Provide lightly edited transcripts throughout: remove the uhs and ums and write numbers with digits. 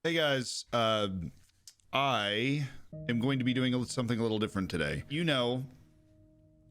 Hey guys, I am going to be doing something a little different today. You know,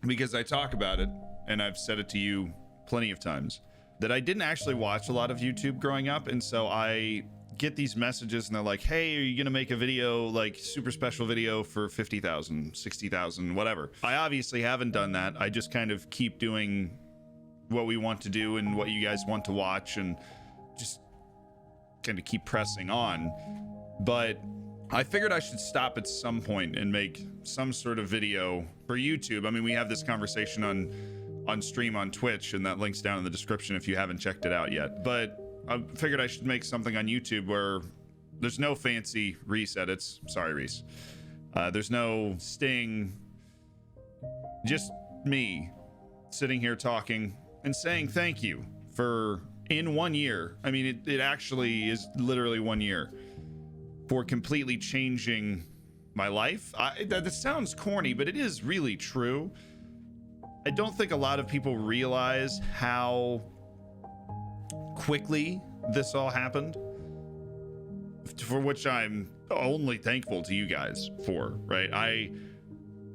because I talk about it, and I've said it to you plenty of times, that I didn't actually watch a lot of YouTube growing up, and so I get these messages and they're like, hey, are you gonna make a video, like super special video for 50,000, 60,000, whatever. I obviously haven't done that. I just kind of keep doing what we want to do and what you guys want to watch and just kind of keep pressing on. But I figured I should stop at some point and make some sort of video for YouTube. I mean, we have this conversation on stream on Twitch, and that link's down in the description if you haven't checked it out yet. But I figured I should make something on YouTube where there's no fancy Reece edits. Sorry, Reece. There's no sting. Just me sitting here talking and saying thank you for, in 1 year, I mean, it actually is literally 1 year, for completely changing my life. That sounds corny, but it is really true. I don't think a lot of people realize how quickly this all happened, for which I'm only thankful to you guys for, right? I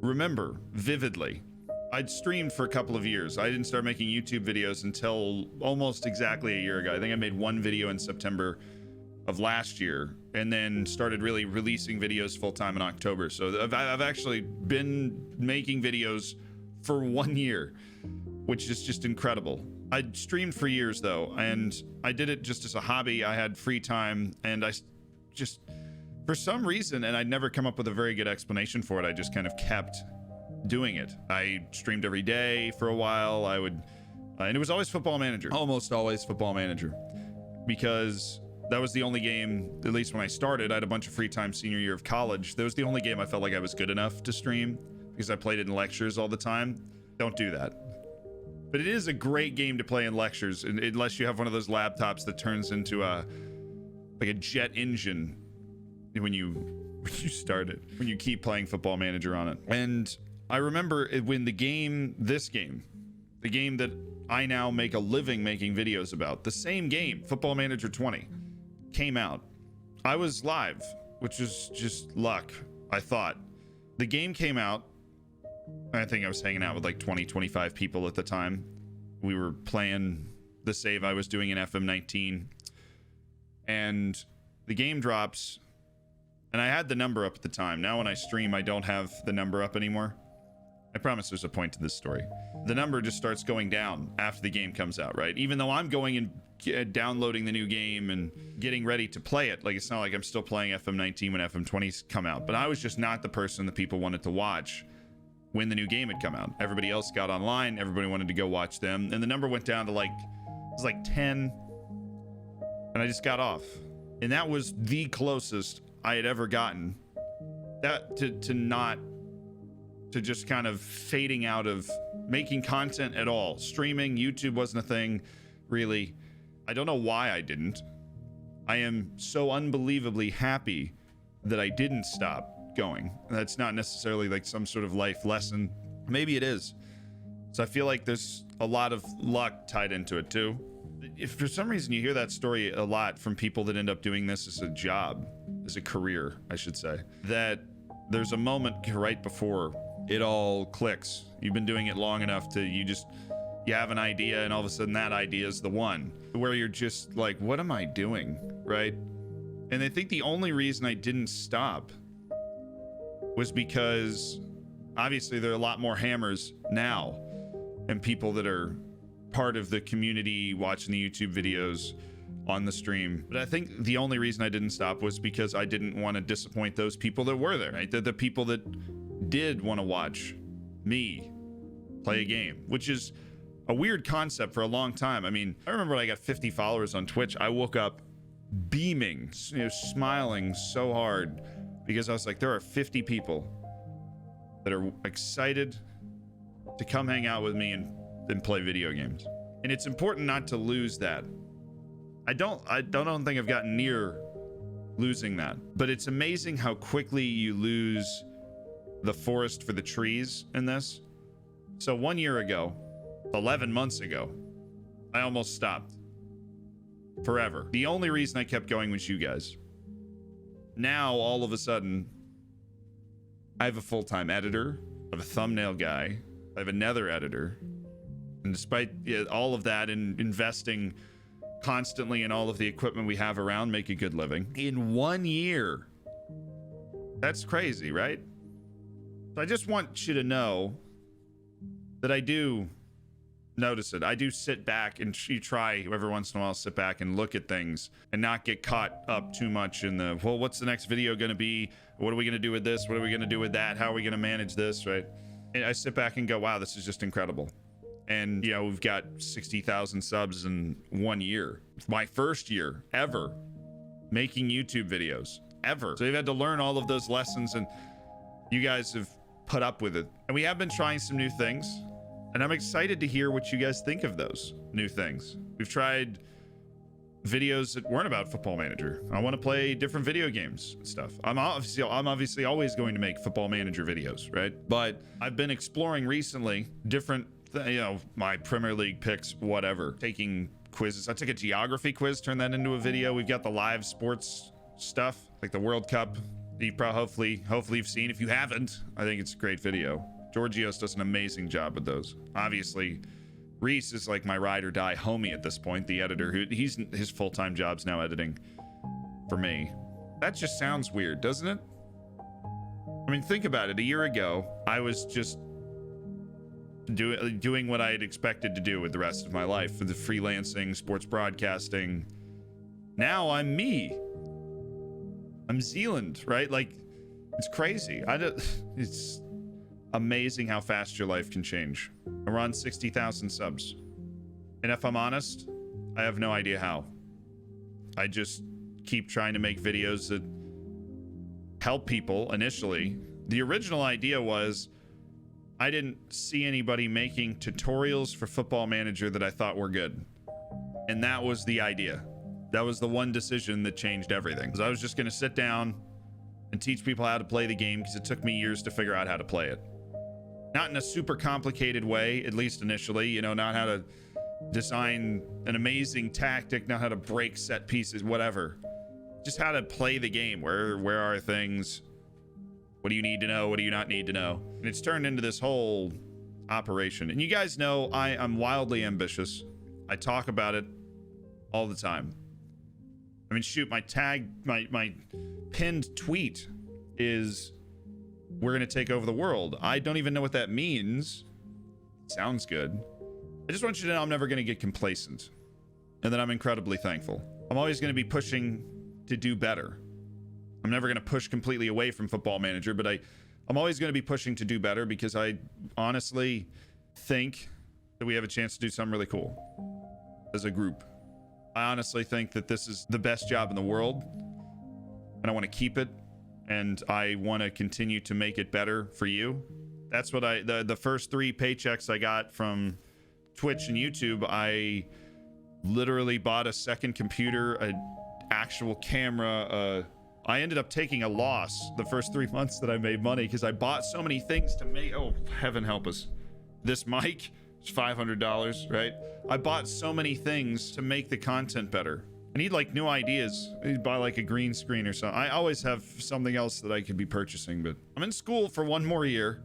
remember vividly, I'd streamed for a couple of years. I didn't start making YouTube videos until almost exactly a year ago. I think I made one video in September of last year, and then started really releasing videos full-time in October. So I've actually been making videos for 1 year, which is just incredible. I'd streamed for years though, and I did it just as a hobby. I had free time, and I just, for some reason, and I'd never come up with a very good explanation for it, I just kind of kept doing it. I streamed every day for a while. I would, and it was always Football Manager, almost always Football Manager, because that was the only game, at least when I started. I had a bunch of free time senior year of college. That was the only game I felt like I was good enough to stream, because I played it in lectures all the time. Don't do that. But it is a great game to play in lectures, unless you have one of those laptops that turns into like a jet engine when you start it, when you keep playing Football Manager on it. And I remember when the game that I now make a living making videos about, the same game, Football Manager 20, came out. I was live, which is just luck, I thought. The game came out. I think I was hanging out with like 25 people at the time. We were playing the save I was doing in FM19, and the game drops, and I had the number up at the time. Now when I stream, I don't have the number up anymore. I promise there's a point to this story. The number just starts going down after the game comes out, right? Even though I'm going and downloading the new game and getting ready to play it. Like, it's not like I'm still playing FM19 when FM20's come out, but I was just not the person that people wanted to watch when the new game had come out. Everybody else got online, everybody wanted to go watch them, and the number went down to like, it was like 10, and I just got off. And that was the closest I had ever gotten that to just kind of fading out of making content at all. Streaming, YouTube wasn't a thing, really. I don't know why I didn't. I am so unbelievably happy that I didn't stop going. That's not necessarily like some sort of life lesson. Maybe it is. So I feel like there's a lot of luck tied into it too. If for some reason you hear that story a lot from people that end up doing this as a job, as a career, I should say, that there's a moment right before it all clicks. You've been doing it long enough to, you have an idea, and all of a sudden that idea is the one where you're just like, what am I doing, right? And I think the only reason I didn't stop was because obviously there are a lot more hammers now, and people that are part of the community watching the YouTube videos on the stream. But I think the only reason I didn't stop was because I didn't want to disappoint those people that were there, right? The people that did want to watch me play a game, which is a weird concept for a long time. I mean, I remember when I got 50 followers on Twitch, I woke up beaming, smiling so hard, because I was like, there are 50 people that are excited to come hang out with me and play video games. And it's important not to lose that. I don't think I've gotten near losing that, but it's amazing how quickly you lose the forest for the trees in this. So 1 year ago, 11 months ago, I almost stopped forever. The only reason I kept going was you guys. Now, all of a sudden, I have a full-time editor, I have a thumbnail guy, I have another editor. And despite all of that and investing constantly in all of the equipment we have around, make a good living in 1 year. That's crazy, right? So I just want you to know that I do notice it. I do sit back and try every once in a while, sit back and look at things and not get caught up too much in the, well, what's the next video going to be? What are we going to do with this? What are we going to do with that? How are we going to manage this? Right? And I sit back and go, wow, this is just incredible. And, you know, we've got 60,000 subs in 1 year. It's my first year ever making YouTube videos, ever. So you've had to learn all of those lessons, and you guys have put up with it. And we have been trying some new things, and I'm excited to hear what you guys think of those new things. We've tried videos that weren't about Football Manager. I want to play different video games and stuff. I'm obviously always going to make Football Manager videos, right? But I've been exploring recently different, you know, my Premier League picks, whatever, taking quizzes. I took a geography quiz, turned that into a video. We've got the live sports stuff, like the World Cup. You probably, hopefully you've seen. If you haven't, I think it's a great video. Georgios does an amazing job with those. Obviously, Reece is like my ride or die homie at this point, the editor. His full-time job's now editing for me. That just sounds weird, doesn't it? I mean, think about it. A year ago, I was just doing what I had expected to do with the rest of my life, for the freelancing, sports broadcasting. Now I'm me. I'm Zealand, right? Like, it's crazy. It's amazing how fast your life can change. We're on 60,000 subs. And if I'm honest, I have no idea how. I just keep trying to make videos that help people initially. The original idea was I didn't see anybody making tutorials for Football Manager that I thought were good. And that was the idea. That was the one decision that changed everything. Because I was just going to sit down and teach people how to play the game, because it took me years to figure out how to play it. Not in a super complicated way, at least initially, you know, not how to design an amazing tactic, not how to break set pieces, whatever. Just how to play the game. Where are things? What do you need to know? What do you not need to know? And it's turned into this whole operation. And you guys know I'm wildly ambitious. I talk about it all the time. I mean, shoot, my pinned tweet is, we're going to take over the world. I don't even know what that means. Sounds good. I just want you to know I'm never going to get complacent, and that I'm incredibly thankful. I'm always going to be pushing to do better. I'm never going to push completely away from Football Manager, but I'm always going to be pushing to do better, because I honestly think that we have a chance to do something really cool as a group. I honestly think that this is the best job in the world, and I want to keep it, and I want to continue to make it better for you. That's what the first 3 paychecks I got from Twitch and YouTube, I literally bought a second computer, an actual camera. I ended up taking a loss the first 3 months that I made money, because I bought so many things to make. Oh, heaven help us. This mic is $500, right? I bought so many things to make the content better. I need like new ideas. I need to buy like a green screen or something. I always have something else that I could be purchasing, but I'm in school for 1 more year,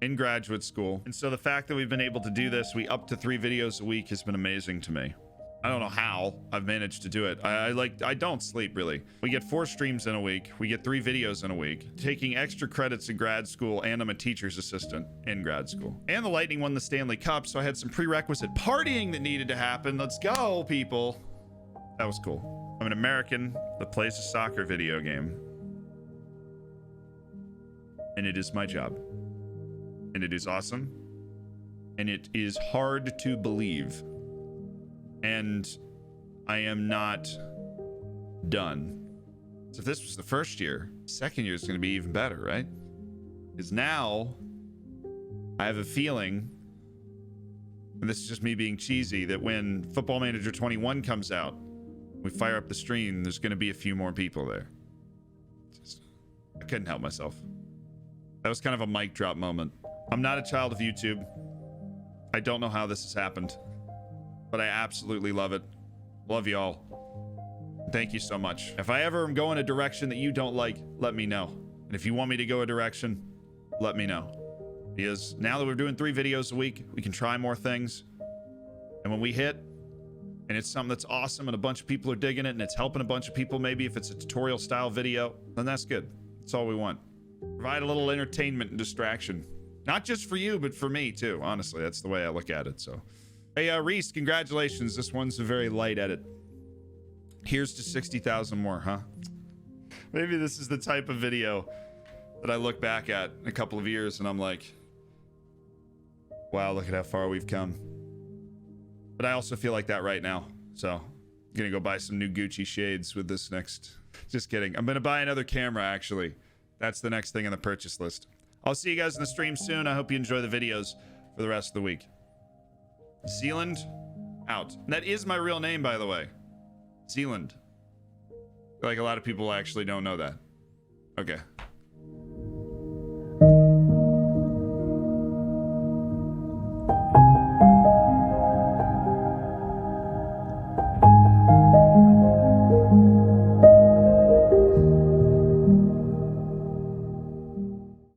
in graduate school. And so the fact that we've been able to do this, we up to 3 videos a week, has been amazing to me. I don't know how I've managed to do it. I don't sleep really. We get 4 streams in a week. We get 3 videos in a week. Taking extra credits in grad school, and I'm a teacher's assistant in grad school. And the Lightning won the Stanley Cup, so I had some prerequisite partying that needed to happen. Let's go, people. That was cool. I'm an American that plays a soccer video game. And it is my job. And it is awesome. And it is hard to believe. And I am not done. So if this was the first year, second year is going to be even better, right? Because now I have a feeling, and this is just me being cheesy, that when Football Manager 21 comes out, we fire up the stream, there's going to be a few more people there. I couldn't help myself. That was kind of a mic drop moment. I'm not a child of YouTube. I don't know how this has happened, but I absolutely love it. Love y'all. Thank you so much. If I ever am going a direction that you don't like, let me know. And if you want me to go a direction, let me know. Because now that we're doing 3 videos a week, we can try more things. And when we hit, and it's something that's awesome and a bunch of people are digging it and it's helping a bunch of people, maybe if it's a tutorial style video, then that's good. That's all we want. Provide a little entertainment and distraction. Not just for you, but for me too. Honestly, that's the way I look at it. So, hey, Reece, congratulations. This one's a very light edit. Here's to 60,000 more, huh? Maybe this is the type of video that I look back at in a couple of years and I'm like, wow, look at how far we've come. But I also feel like that right now. So I'm gonna go buy some new Gucci shades with this next. Just kidding. I'm gonna buy another camera, actually. That's the next thing on the purchase list. I'll see you guys in the stream soon. I hope you enjoy the videos for the rest of the week. Zealand, out. That is my real name, by the way. Zealand. Like a lot of people actually don't know that. Okay.